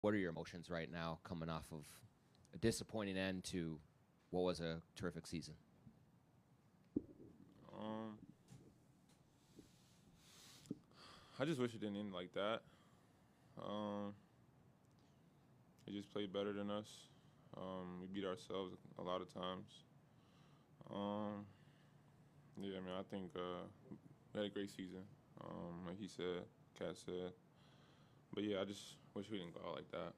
What are your emotions right now coming off of a disappointing end to what was a terrific season? Um, I just wish it didn't end like that. Um, they just played better than us. We beat ourselves a lot of times. Um, yeah, I mean, I think we had a great season. Like he said, Kat said. But yeah, I just wish we didn't go out like that.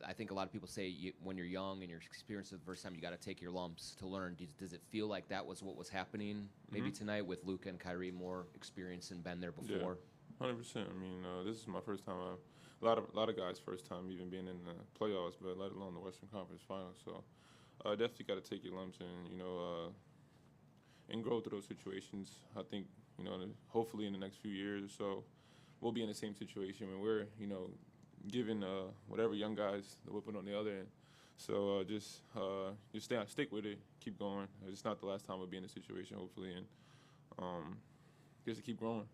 I think a lot of people say when you're young and you're experiencing the first time, you got to take your lumps to learn. Does it feel like that was what was happening maybe tonight with Luka and Kyrie more experienced and been there before? Yeah, 100%. I mean, this is my first time. A lot of guys' first time even being in the playoffs, but let alone the Western Conference Finals. So definitely got to take your lumps and grow through those situations. I think hopefully in the next few years or so, we'll be in the same situation when we're giving whatever young guys the whipping on the other end. So just stick with it, keep going. It's not the last time we'll be in a situation, hopefully, and just to keep growing.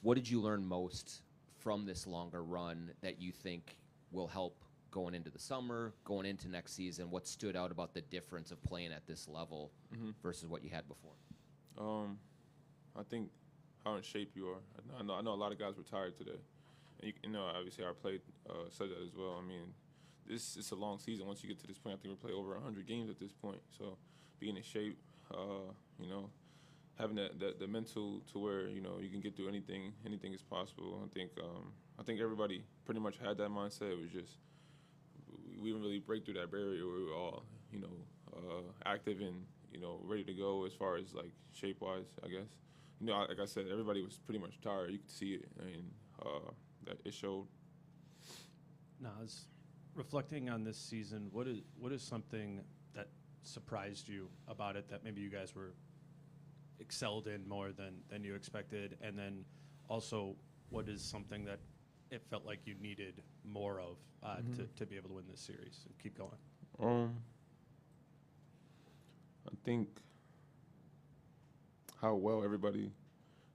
What did you learn most from this longer run that you think will help going into the summer, going into next season? What stood out about the difference of playing at this level versus what you had before? I think how in shape you are. I know a lot of guys were tired today. And obviously our play said that as well. I mean, it's a long season. Once you get to this point, I think we play over 100 games at this point. So being in shape, having the mental to where you can get through anything is possible. I think everybody pretty much had that mindset. It was just we didn't really break through that barrier where we were all active and ready to go as far as like shape wise, I guess. Like I said, everybody was pretty much tired. You could see it. I mean, that it showed. Naz, reflecting on this season, what is something that surprised you about it that maybe you guys were excelled in more than you expected? And then also, what is something that it felt like you needed more of to be able to win this series and keep going? I think how well everybody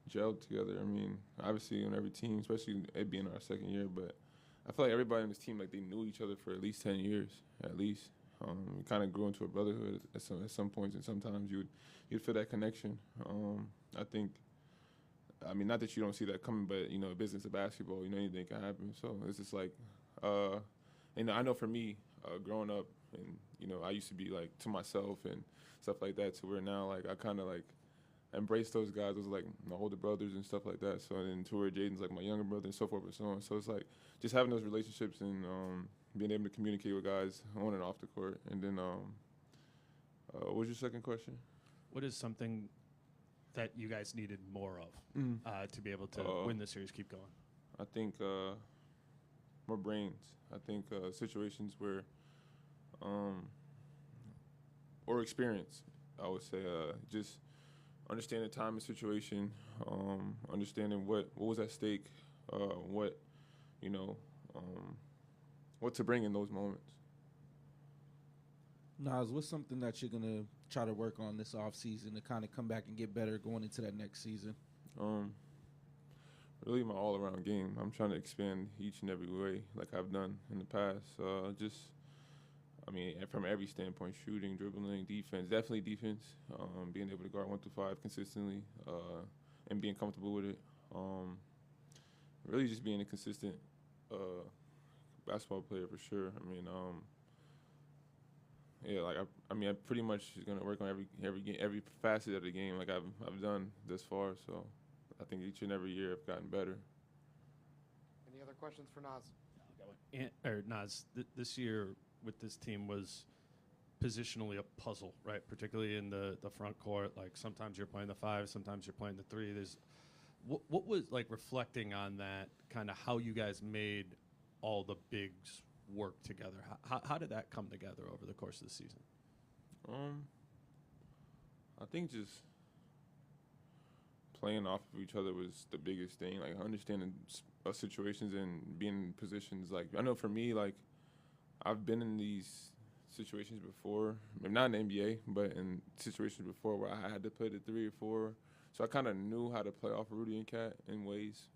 gelled together. I mean, obviously on every team, especially it being our second year, but I feel like everybody on this team, like they knew each other for at least 10 years, at least. We kind of grew into a brotherhood at some points, and sometimes you'd feel that connection. I think, I mean, not that you don't see that coming, but business of basketball, anything can happen. So it's just like, I know for me, growing up, and I used to be like to myself and stuff like that, to where now like I kind of like embrace those guys as like my older brothers and stuff like that. So then to where Jaden's like my younger brother and so forth and so on. So it's like just having those relationships and being able to communicate with guys on and off the court. And then what was your second question? What is something that you guys needed more of to be able to win the series, keep going? I think more brains. I think situations where or experience, I would say, just understanding time and situation, understanding what was at stake, what to bring in those moments. Naz, what's something that you're going to try to work on this offseason to kind of come back and get better going into that next season? Really my all-around game. I'm trying to expand each and every way like I've done in the past. From every standpoint, shooting, dribbling, defense, definitely defense, being able to guard 1 through 5 consistently and being comfortable with it. Really just being a consistent basketball player for sure. I pretty much is gonna work on every facet of the game like I've done this far. So I think each and every year I've gotten better. Any other questions for Naz? Naz, this year with this team was positionally a puzzle, right? Particularly in the front court. Like sometimes you're playing the 5, sometimes you're playing the 3. What was like reflecting on that, kind of how you guys made all the bigs work together? How did that come together over the course of the season? I think just playing off of each other was the biggest thing. Like understanding situations and being in positions. Like I know for me, like I've been in these situations before, maybe not in the NBA, but in situations before where I had to play the 3 or 4. So I kind of knew how to play off of Rudy and Cat in ways.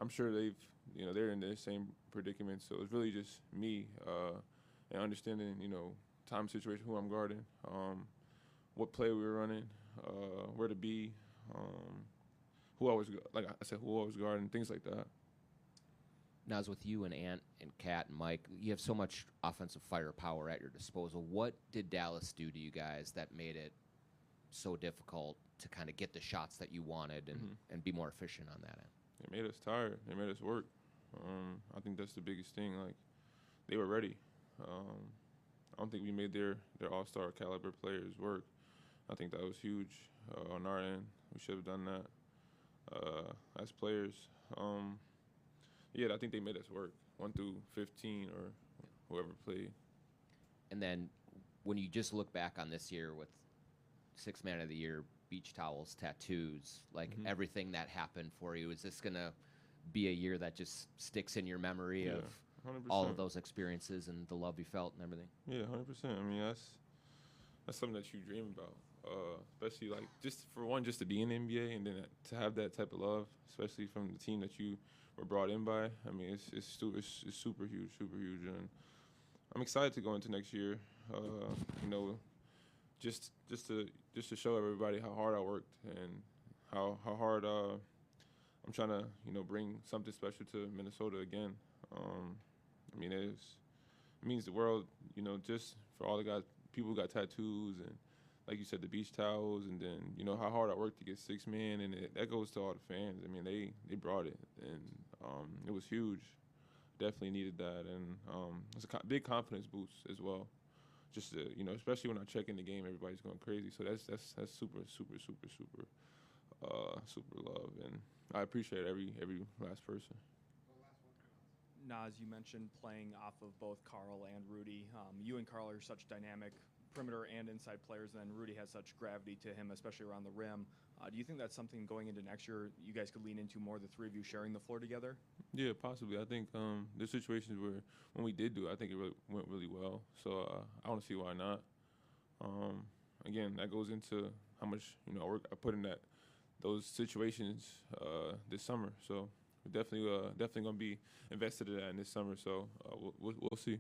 I'm sure they're in the same predicament. So it's really just me and understanding, time situation, who I'm guarding, what play we were running, where to be, who I was guarding, things like that. Naz, with you and Ant and Kat and Mike, you have so much offensive firepower at your disposal. What did Dallas do to you guys that made it so difficult to kind of get the shots that you wanted and be more efficient on that end? They made us tired. They made us work. I think that's the biggest thing. Like, they were ready. I don't think we made their all-star caliber players work. I think that was huge on our end. We should have done that as players. I think they made us work, 1 through 15 or whoever played. And then when you just look back on this year with Sixth Man of the Year, beach towels, tattoos, like everything that happened for you, is this going to be a year that just sticks in your memory of 100%. all of those experiences and the love you felt and everything? Yeah, 100%. I mean, that's something that you dream about, especially like just to be in the NBA and then to have that type of love, especially from the team that you were brought in by. I mean, it's super huge, and I'm excited to go into next year. Just to show everybody how hard I worked and how hard I'm trying to bring something special to Minnesota again. I mean, it means the world, just for all the guys, people who got tattoos and, like you said, the beach towels, and then how hard I worked to get 6 man, and that goes to all the fans. I mean, they brought it, and it was huge. Definitely needed that, and it's a big confidence boost as well. Just to, especially when I check in the game, everybody's going crazy. So that's super love, and I appreciate every last person. Naz, you mentioned playing off of both Carl and Rudy. You and Carl are such dynamic perimeter and inside players, and then Rudy has such gravity to him, especially around the rim. Do you think that's something going into next year you guys could lean into more, the three of you sharing the floor together? Yeah, possibly. I think there's situations where when we did do it, I think it went really well. So I don't see why not. Again, that goes into how much work I put in those situations this summer. So we're definitely gonna be invested in that in this summer. So we'll see.